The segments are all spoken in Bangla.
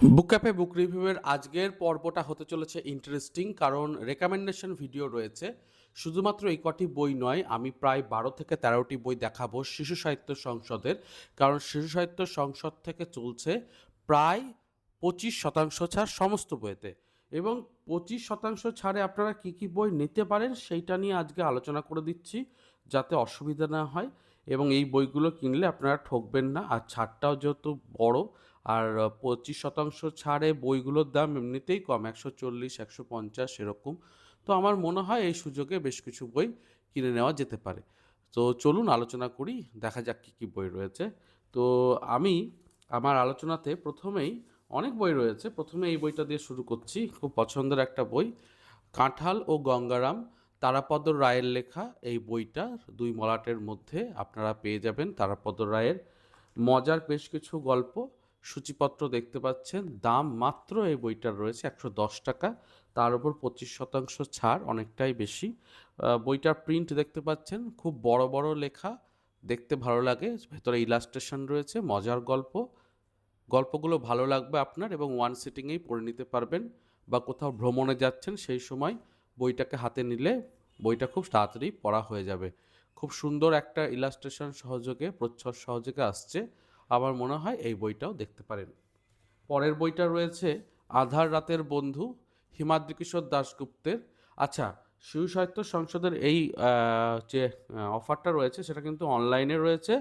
বুক ক্যাফে বুক রিভিউয়ের আজকের পর্বটা হতে চলেছে ইন্টারেস্টিং, কারণ রেকমেন্ডেশন ভিডিও রয়েছে। শুধুমাত্র এই কটি বই নয়, আমি প্রায় 12 থেকে 13টি বই দেখাবো শিশু সাহিত্য সংসদের, কারণ শিশু সাহিত্য সংসদ থেকে চলছে প্রায় 25% ছাড় সমস্ত বইতে। এবং 25% ছাড়ে আপনারা কী কী বই নিতে পারেন সেইটা নিয়ে আজকে আলোচনা করে দিচ্ছি, যাতে অসুবিধা না হয়। এবং এই বইগুলো কিনলে আপনারা ঠকবেন না, আর ছাড়টাও যেহেতু বড়, আর 25% ছাড়ে বইগুলোর দাম এমনিতেই কম, 140, 150 এরকম। তো আমার মনে হয় এই সুযোগে বেশ কিছু বই কিনে নেওয়া যেতে পারে। তো চলুন আলোচনা করি, দেখা যাক কী কী বই রয়েছে। তো আমি আমার আলোচনাতে প্রথমেই অনেক বই রয়েছে, প্রথমে এই বইটা দিয়ে শুরু করছি, খুব পছন্দের একটা বই, কাঁঠাল ও গঙ্গারাম, তারাপদ রায়ের লেখা। এই বইটা দুই মলাটের মধ্যে আপনারা পেয়ে যাবেন তারাপদ রায়ের মজার বেশ কিছু গল্প। সূচিপত্র দেখতে পাচ্ছেন, দাম মাত্র এই বইটার রয়েছে 110 টাকা, তার উপর 25% ছাড়, অনেকটাই বেশি। বইটার প্রিন্ট দেখতে পাচ্ছেন, খুব বড় বড় লেখা, দেখতে ভালো লাগে, ভেতরে ইলাস্ট্রেশন রয়েছে, মজার গল্প। গল্পগুলো ভালো লাগবে আপনার, এবং ওয়ান সিটিংয়েই পড়ে নিতে পারবেন, বা কোথাও ভ্রমণে যাচ্ছেন সেই সময় বইটাকে হাতে নিলে বইটা খুব তাড়াতাড়ি পড়া হয়ে যাবে। খুব সুন্দর একটা ইলাস্ট্রেশন সহযোগে, প্রচ্ছদ সহযোগে আসছে। আমার মনে হয় এই বইটাও দেখতে পারেন। পরের বইটা রয়েছে আধার রাতের বন্ধু, হিমাদ্রিকিশোর দাশগুপ্তের। আচ্ছা, শিশু সাহিত্য সংসদের এই যে অফারটা রয়েছে সেটা কিন্তু অনলাইনে রয়েছে,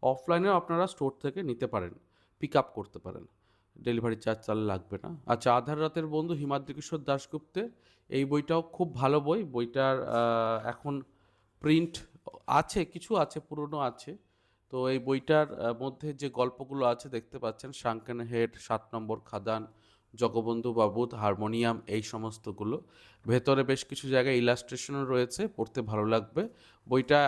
অফলাইনেও আপনারা স্টোর থেকে নিতে পারেন, পিক আপ করতে পারেন, ডেলিভারি চার্জ তাহলে লাগবে না। আচ্ছা, আধার রাতের বন্ধু হিমাদ্রিকিশোর দাশগুপ্তের এই বইটাও খুব ভালো বই। বইটার এখন প্রিন্ট আছে, কিছু আছে, পুরনো আছে। তো এই বইটার মধ্যে যে গল্পগুলো আছে দেখতে পাচ্ছেন, শাঙ্কেন হেড, 7 নম্বর খাদান, জগবন্ধু বাবুত, হারমোনিয়াম, এই সমস্তগুলো। ভেতরে বেশ কিছু জায়গায় ইলাস্ট্রেশনও রয়েছে, পড়তে ভালো লাগবে। বইটা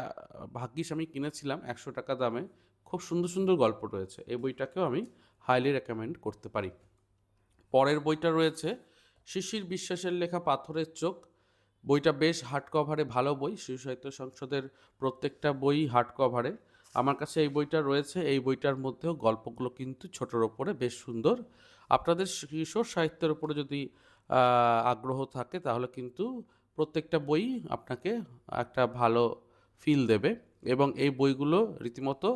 ভাগ্যিস আমি কিনেছিলাম 100 টাকা দামে, খুব সুন্দর সুন্দর গল্প রয়েছে। এই বইটাকেও আমি হাইলি রেকমেন্ড করতে পারি। পরের বইটা রয়েছে শিশির বিশ্বাসের লেখা পাথরের চোখ। বইটা বেশ হার্ড কভারে ভালো বই, শিশু সাহিত্য সংসদের প্রত্যেকটা বই হার্ড কভারে। আমার কাছে এই বইটা রয়েছে, এই বইটার মধ্যেও গল্পগুলো কিন্তু ছোটোর ওপরে বেশ সুন্দর। আপনাদের কিশোর সাহিত্যের ওপরে যদি আগ্রহ থাকে তাহলে কিন্তু প্রত্যেকটা বই আপনাকে একটা ভালো ফিল দেবে। এবং এই বইগুলো রীতিমতো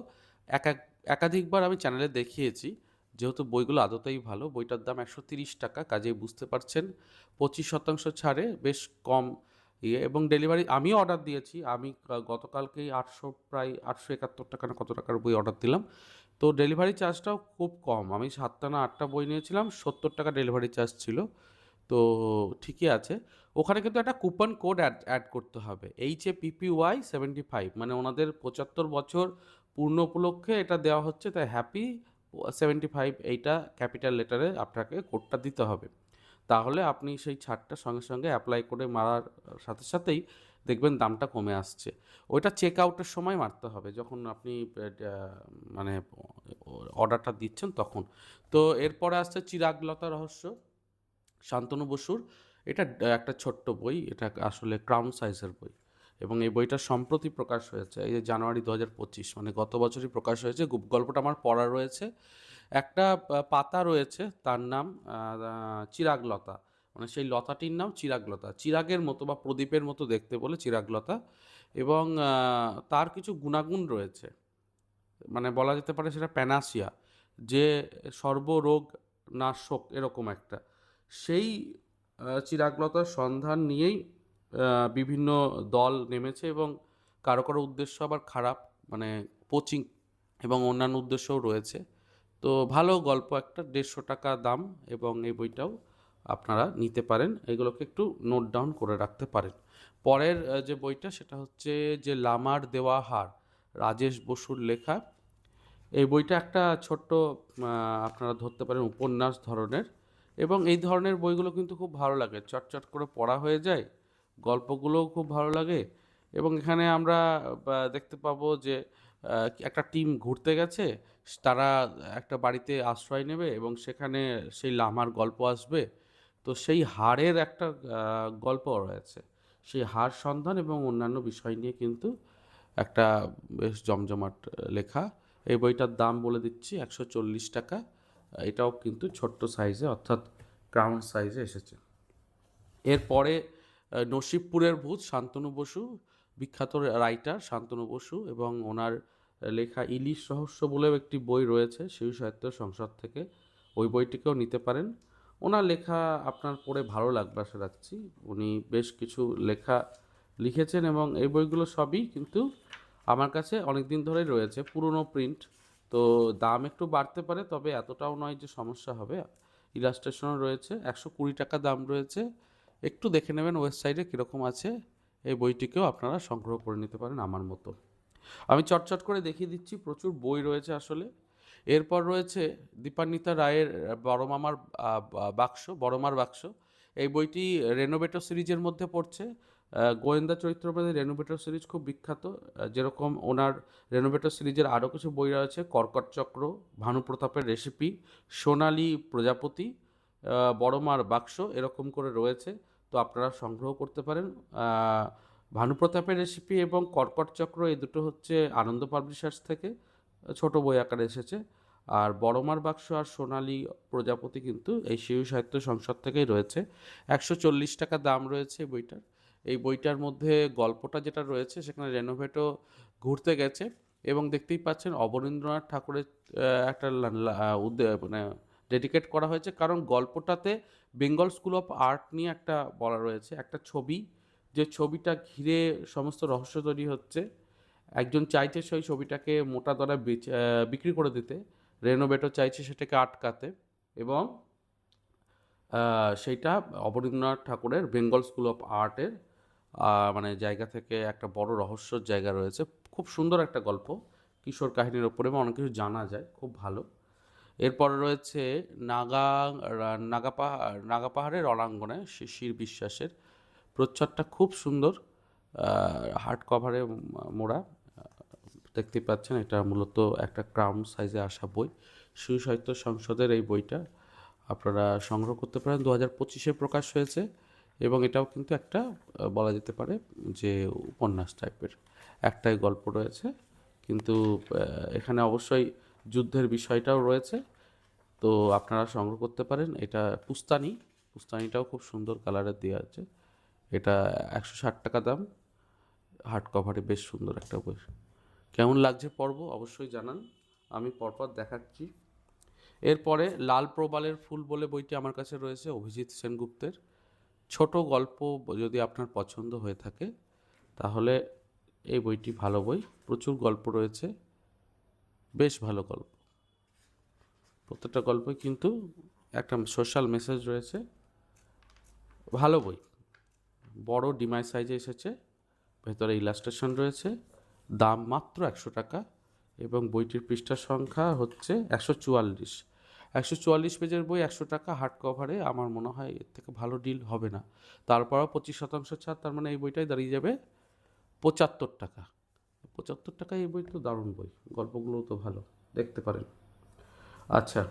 এক এক একাধিকবার আমি চ্যানেলে দেখিয়েছি, যেহেতু বইগুলো আদতেই ভালো। বইটার দাম 130 টাকা, কাজেই বুঝতে পারছেন 25% ছাড়ে বেশ কম ইয়ে। এবং ডেলিভারি আমিও অর্ডার দিয়েছি, আমি গতকালকেই প্রায় 871 টাকা না কত টাকার বই অর্ডার দিলাম। তো ডেলিভারি চার্জটাও খুব কম, আমি 7টা না 8টা বই নিয়েছিলাম, 70 টাকা ডেলিভারি চার্জ ছিল। তো ঠিকই আছে। ওখানে কিন্তু একটা কুপন কোড অ্যাড করতে হবে, HAPPY75, মানে ওনাদের 75 বছর পূর্ণ উপলক্ষে এটা দেওয়া হচ্ছে, তাই হ্যাপি 75 এইটা ক্যাপিটাল লেটারে আপনাকে কোডটা দিতে হবে। তাহলে আপনি সেই ছাড়টা সঙ্গে সঙ্গে অ্যাপ্লাই করে মারার সাথে সাথেই দেখবেন দামটা কমে আসছে। ওইটা চেক আউটের সময় মারতে হবে, যখন আপনি মানে অর্ডারটা দিচ্ছেন তখন। তো এরপরে আসছে চিরাগলতা রহস্য, শান্তনু বসুর। এটা একটা ছোট্ট বই, এটা আসলে ক্রাউন সাইজের বই, এবং এই বইটা সম্প্রতি প্রকাশ হয়েছে, এই যে জানুয়ারি 2025, মানে গত বছরই প্রকাশ হয়েছে। গল্পটা আমার পড়া রয়েছে। একটা পাতা রয়েছে, তার নাম চিরাগলতা, মানে সেই লতাটির নাম চিরাগলতা, চিরাগের মতো বা প্রদীপের মতো দেখতে বলে চিরাগলতা। এবং তার কিছু গুণাগুণ রয়েছে, মানে বলা যেতে পারে সেটা প্যানাসিয়া, যে সর্বরোগ নাশক এরকম একটা। সেই চিরাগলতার সন্ধান নিয়েই বিভিন্ন দল নেমেছে, এবং কারো কারো উদ্দেশ্য আবার খারাপ, মানে কোচিং এবং অন্যান্য উদ্দেশ্যও রয়েছে। তো ভালো গল্প একটা, 150 টাকা দাম, এবং এই বইটাও আপনারা নিতে পারেন, এগুলোকে একটু নোট ডাউন করে রাখতে পারেন। পরের যে বইটা সেটা হচ্ছে যে লামার দেওয়া হার, রাজেশ বসুর লেখা। এই বইটা একটা ছোট্ট আপনারা ধরতে পারেন উপন্যাস ধরনের, এবং এই ধরনের বইগুলো কিন্তু খুব ভালো লাগে, চটচট করে পড়া হয়ে যায়, গল্পগুলোও খুব ভালো লাগে। এবং এখানে আমরা দেখতে পাবো যে একটা টিম ঘুরতে গেছে, তারা একটা বাড়িতে আশ্রয় নেবে, এবং সেখানে সেই লামার গল্প আসবে। তো সেই হাড়ের একটা গল্প রয়েছে, সেই হাড় সন্ধান এবং অন্যান্য বিষয় নিয়ে কিন্তু একটা বেশ জমজমাট লেখা। এই বইটার দাম বলে দিচ্ছি 140 টাকা, এটাও কিন্তু ছোট্ট সাইজে অর্থাৎ ক্রাউন সাইজে এসেছে। এরপরে নসিবপুরের ভূত শান্তনু বসু, বিখ্যাত রাইটার শান্তনু বসু, এবং ওনার লেখা ইলিশ রহস্য বলেও একটি বই রয়েছে শিশু সাহিত্য সংসদ থেকে, ওই বইটিকেও নিতে পারেন। ওনার লেখা আপনার পড়ে ভালো লাগবে আশা রাখছি। উনি বেশ কিছু লেখা লিখেছেন এবং এই বইগুলো সবই কিন্তু আমার কাছে অনেক দিন ধরেই রয়েছে, পুরনো প্রিন্ট। তো দাম একটু বাড়তে পারে, তবে এতটাও নয় যে সমস্যা হবে। ইলাস্ট্রেশনও রয়েছে, 120 টাকা দাম রয়েছে। একটু দেখে নেবেন ওয়েবসাইটে কীরকম আছে। এই বইটিকেও আপনারা সংগ্রহ করে নিতে পারেন আমার মতো। আমি চটচট করে দেখিয়ে দিচ্ছি, প্রচুর বই রয়েছে আসলে। এরপর রয়েছে দীপান্বিতা রায়ের বড় মামার বড়মার বাক্স। এই বইটি রেনোভেটর সিরিজের মধ্যে পড়ছে। গোয়েন্দা চরিত্রের মধ্যে রেনোভেটর সিরিজ খুব বিখ্যাত। যেরকম ওনার রেনোভেটর সিরিজের আরও কিছু বই রয়েছে, কর্কট চক্র, ভানুপ্রতাপের রেসিপি, সোনালী প্রজাপতি, বড়মার বাক্স, এরকম করে রয়েছে। তো আপনারা সংগ্রহ করতে পারেন। ভানুপ্রতাপের রেসিপি এবং কর্কট চক্র এই দুটো হচ্ছে আনন্দ পাবলিশার্স থেকে ছোট বই আকারে এসেছে। আর বড়মার বাক্স আর সোনালী প্রজাপতি কিন্তু এই শিশু সাহিত্য সংসদ থেকেই রয়েছে। 140 টাকা দাম রয়েছে এই বইটার। এই বইটার মধ্যে গল্পটা যেটা রয়েছে সেখানে রেনোভেটও ঘুরতে গেছে এবং দেখতেই পাচ্ছেন অবনীন্দ্রনাথ ঠাকুরের একটা মানে ডেডিকেট করা হয়েছে, কারণ গল্পটাতে বেঙ্গল স্কুল অফ আর্ট নিয়ে একটা বলা রয়েছে, একটা ছবি, যে ছবিটা ঘিরে সমস্ত রহস্য তৈরি হচ্ছে। একজন চাইছে সেই ছবিটাকে মোটা দরে বিক্রি করে দিতে, রেনোভেটর চাইছে সেটাকে আটকাতে, এবং সেইটা অবনীন্দ্রনাথ ঠাকুরের বেঙ্গল স্কুল অফ আর্টের মানে জায়গা থেকে একটা বড় রহস্যর জায়গা রয়েছে। খুব সুন্দর একটা গল্প, কিশোর কাহিনীর ওপরে, এবং অনেক কিছু জানা যায়, খুব ভালো। এরপরে রয়েছে নাগা পাহাড়ের রণাঙ্গনে শিশির বিশ্বাসের। প্রচ্ছদটা খুব সুন্দর, হার্ড কভারে মোড়া। দেখতেই পাচ্ছেন এটা মূলত একটা ক্রাউন সাইজে আসা বই। শিশু সাহিত্য সংসদের এই বইটা আপনারা সংগ্রহ করতে পারেন। 2025-এ প্রকাশ হয়েছে এবং এটাও কিন্তু একটা বলা যেতে পারে যে উপন্যাস টাইপের। একটাই গল্প রয়েছে, কিন্তু এখানে অবশ্যই যুদ্ধের বিষয়টাও রয়েছে। তো আপনারা সংগ্রহ করতে পারেন। এটা পুস্তানিটাও খুব সুন্দর কালারের দেওয়া আছে। এটা 160 টাকা দাম, হার্ড কভারে বেশ সুন্দর একটা বই। কেমন লাগছে পর্ব অবশ্যই জানান, আমি পরপর দেখাচ্ছি। এরপরে লাল প্রবালের ফুল বলে বইটি আমার কাছে রয়েছে, অভিজিৎ সেনগুপ্তের। ছোট গল্প যদি আপনার পছন্দ হয়ে থাকে তাহলে এই বইটি ভালো বই। প্রচুর গল্প রয়েছে, বেশ ভালো গল্প। প্রত্যেকটা গল্পই কিন্তু একটা সোশ্যাল মেসেজ রয়েছে, ভালো বই। বড় ডিমাই সাইজে এসেছে, ভেতরে ইলাস্ট্রেশন রয়েছে। দাম মাত্র 100 টাকা এবং বইটির পৃষ্ঠার সংখ্যা হচ্ছে 144। 144 পেজের বই 100 টাকা হার্ড কভারে, আমার মনে হয় এর থেকে ভালো ডিল হবে না। তারপরও 25% ছাড়, তার মানে এই বইটাই দাঁড়িয়ে যাবে 75 টাকা। 75 টাকায় এই বই তো দারুণ বই, গল্পগুলোও তো ভালো, দেখতে পারেন। আচ্ছা,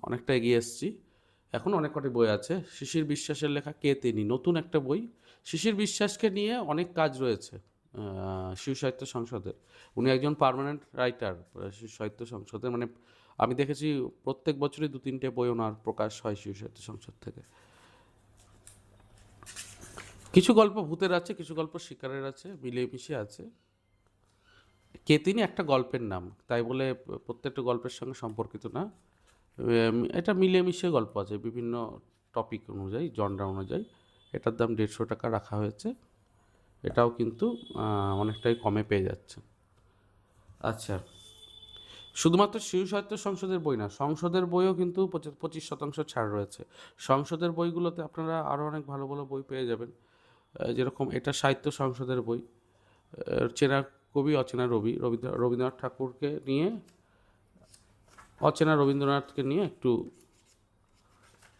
অনেকটা এগিয়ে এসেছি। এখন অনেক কটি বই আছে। শিশির বিশ্বাসের লেখা কে তিনি, নতুন একটা বই। শিশির বিশ্বাসকে নিয়ে অনেক কাজ রয়েছে শিশু সাহিত্য সংসদের। উনি একজন পার্মানেন্ট রাইটার শিশু সাহিত্য সংসদের, মানে আমি দেখেছি প্রত্যেক বছরই 2-3টে বই ওনার প্রকাশ হয় শিশু সাহিত্য সংসদ থেকে। কিছু গল্প ভূতের আছে, কিছু গল্প শিকারের আছে, মিলেমিশে আছে। কে তিনি একটা গল্পের নাম, তাই বলে প্রত্যেকটা গল্পের সঙ্গে সম্পর্কিত না। এটা মিলেমিশে গল্প আছে বিভিন্ন টপিক অনুযায়ী, জনরা অনুযায়ী। এটার দাম 150 টাকা রাখা হয়েছে। এটাও কিন্তু অনেকটাই কমে পেয়ে যাচ্ছে। আচ্ছা, শুধুমাত্র শিশু সাহিত্য সংসদের বই না, সংসদের বইও কিন্তু 25% ছাড় রয়েছে। সংসদের বইগুলোতে আপনারা আরও অনেক ভালো ভালো বই পেয়ে যাবেন। যেরকম এটা সাহিত্য সংসদের বই, চেনা কবি অচেনা রবি, রবীন্দ্রনাথ ঠাকুরকে নিয়ে, অচেনা রবীন্দ্রনাথকে নিয়ে একটু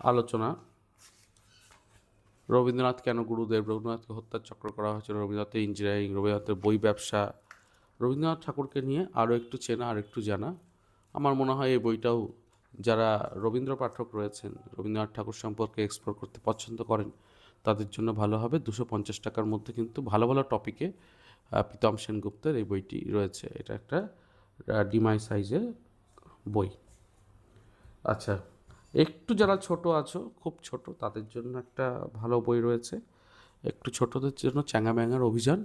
আলোচনা। রবীন্দ্রনাথ কেন গুরুদেব, রবীন্দ্রনাথকে হত্যার চক্র করা হয়েছিল, রবীন্দ্রনাথের ইঞ্জিনিয়ারিং, রবীন্দ্রনাথের বই ব্যবসা, রবীন্দ্রনাথ ঠাকুরকে নিয়ে আরও একটু চেনা আর একটু জানা। আমার মনে হয় এই বইটাও যারা রবীন্দ্র পাঠক রয়েছেন, রবীন্দ্রনাথ ঠাকুর সম্পর্কে এক্সপ্লোর করতে পছন্দ করেন, তাদের জন্য ভালো হবে। 250 টাকার মধ্যে কিন্তু ভালো ভালো টপিকে প্রীতম সেনগুপ্তের এই বইটি রয়েছে। এটা একটা ডিমাই সাইজের বই। আচ্ছা, একটু যারা ছোট আছো, খুব ছোট তাদের জন্য একটা ভালো বই রয়েছে। একটু ছোটদের জন্য চ্যাংড়া-ম্যাঙার অভিযান,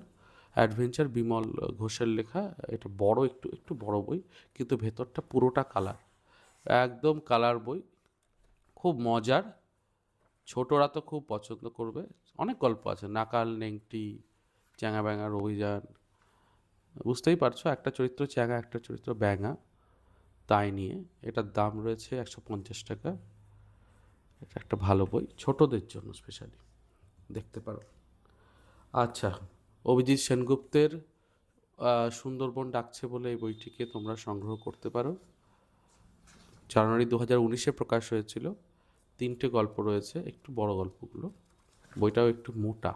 অ্যাডভেঞ্চার, বিমল ঘোষের লেখা। এটা বড়, একটু একটু বড় বই, কিন্তু ভেতরটা পুরোটা কালার, একদম কালার বই, খুব মজার। ছোটরা তো খুব পছন্দ করবে। অনেক গল্প আছে, নাকাল নেংটি, চ্যাংড়া-ব্যাঙার অভিযান। বুঝতেই পারছো, একটা চরিত্র চ্যাংড়া, একটা চরিত্র ব্যাঙা, তাই নিয়ে এটার দাম রয়েছে 150 টাকা। এটা একটা ভালো বই ছোটদের জন্য স্পেশালি, দেখতে পারো। আচ্ছা, অভিজিৎ সেনগুপ্তের সুন্দরবন ডাকছে বলে এই বইটিকে তোমরা সংগ্রহ করতে পারো। জানুয়ারি 2019-এ প্রকাশ হয়েছিল। 3টে গল্প রয়েছে, একটু বড় গল্পগুলো। বইটাও একটু মোটা,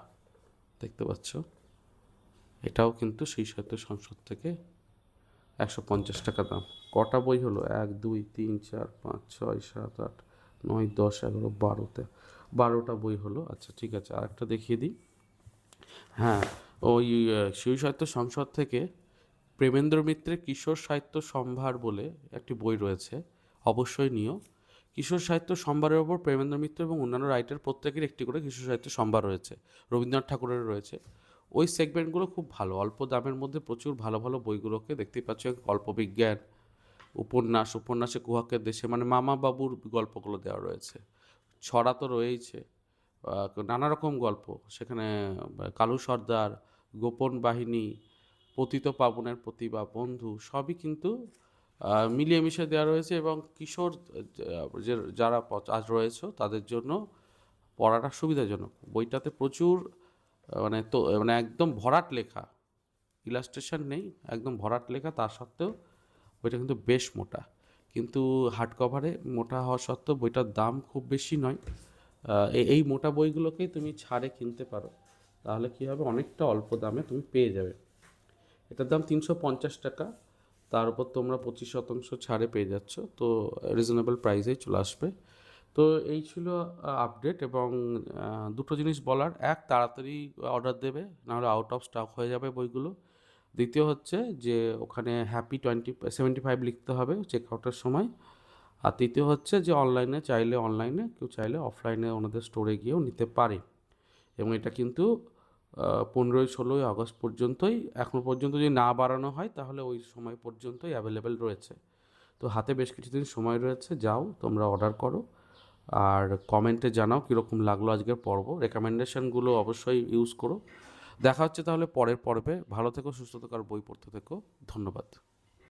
দেখতে পাচ্ছ। এটাও কিন্তু সেই সাহিত্য সংসদ থেকে 150 টাকা দাম। কটা বই হলো? 1, 2, 3, 4, 5, 6, 7, 8, 9, 10, 11, 12টা বই হলো। আচ্ছা ঠিক আছে, আরেকটা দেখিয়ে দিই। হ্যাঁ, ওই শিশু সাহিত্য সংসদ থেকে প্রেমেন্দ্র মিত্রের কিশোর সাহিত্য সম্ভার বলে একটি বই রয়েছে, অবশ্যই নিও। কিশোর সাহিত্য সম্ভারের ওপর প্রেমেন্দ্র মিত্র এবং অন্যান্য রাইটার প্রত্যেকের একটি করে কিশোর সাহিত্য সম্ভার রয়েছে। রবীন্দ্রনাথ ঠাকুরের রয়েছে। ওই সেগমেন্টগুলো খুব ভালো, অল্প দামের মধ্যে প্রচুর ভালো ভালো বইগুলোকে দেখতেই পাচ্ছ। কল্পবিজ্ঞান, উপন্যাসে কুহাকের দেশে, মানে মামা বাবুর গল্পগুলো দেওয়া রয়েছে। ছড়া তো রয়েইছে, নানা রকম গল্প সেখানে। কালু সর্দার, গোপন বাহিনী, পতিত পাবনের প্রতিভা, বন্ধু, সবই কিন্তু মিলিয়ে মিশিয়ে দেওয়া রয়েছে। এবং কিশোর যারা আজ রয়েছে তাদের জন্য পড়াটা সুবিধাজনক। বইটাতে প্রচুর মানে একদম ভরাট লেখা, ইলাস্ট্রেশন নেই, একদম ভরাট লেখা। তা সত্ত্বেও বইটা কিন্তু বেশ মোটা, কিন্তু হার্ড কভারে মোটা হওয়া সত্ত্বেও বইটার দাম খুব বেশি নয়। এই মোটা বইগুলোকেই তুমি ছাড়ে কিনতে পারো, তাহলে কী হবে, অনেকটা অল্প দামে তুমি পেয়ে যাবে। এটার দাম 350 টাকা, তার উপর তোমরা 25% ছাড়ে পেয়ে যাচ্ছ, তো রিজনেবল প্রাইসেই চলে আসবে। তো এই ছিল আপডেট। এবং দুটো জিনিস বলার: এক, তাড়াতাড়ি অর্ডার দেবে, নাহলে আউট অফ স্টক হয়ে যাবে বইগুলো। দ্বিতীয় হচ্ছে যে ওখানে হ্যাপি 75 লিখতে হবে চেক আউটের সময়। আর তৃতীয় হচ্ছে যে অনলাইনে চাইলে অনলাইনে, কেউ চাইলে অফলাইনে ওনাদের স্টোরে গিয়েও নিতে পারে। এবং এটা কিন্তু 15-16 আগস্ট পর্যন্তই, এখনও পর্যন্ত যদি না বাড়ানো হয় তাহলে ওই সময় পর্যন্তই অ্যাভেলেবেল রয়েছে। তো হাতে বেশ কিছুদিন সময় রয়েছে, যাও তোমরা অর্ডার করো। আর কমেন্টে জানাও কীরকম লাগলো আজকের পর্ব। রেকমেন্ডেশনগুলো অবশ্যই ইউজ করো। দেখা হচ্ছে তাহলে পরের পর্বে। ভালো থেকো, সুস্থ থেকো, আর বই পড়তে থেকো। ধন্যবাদ।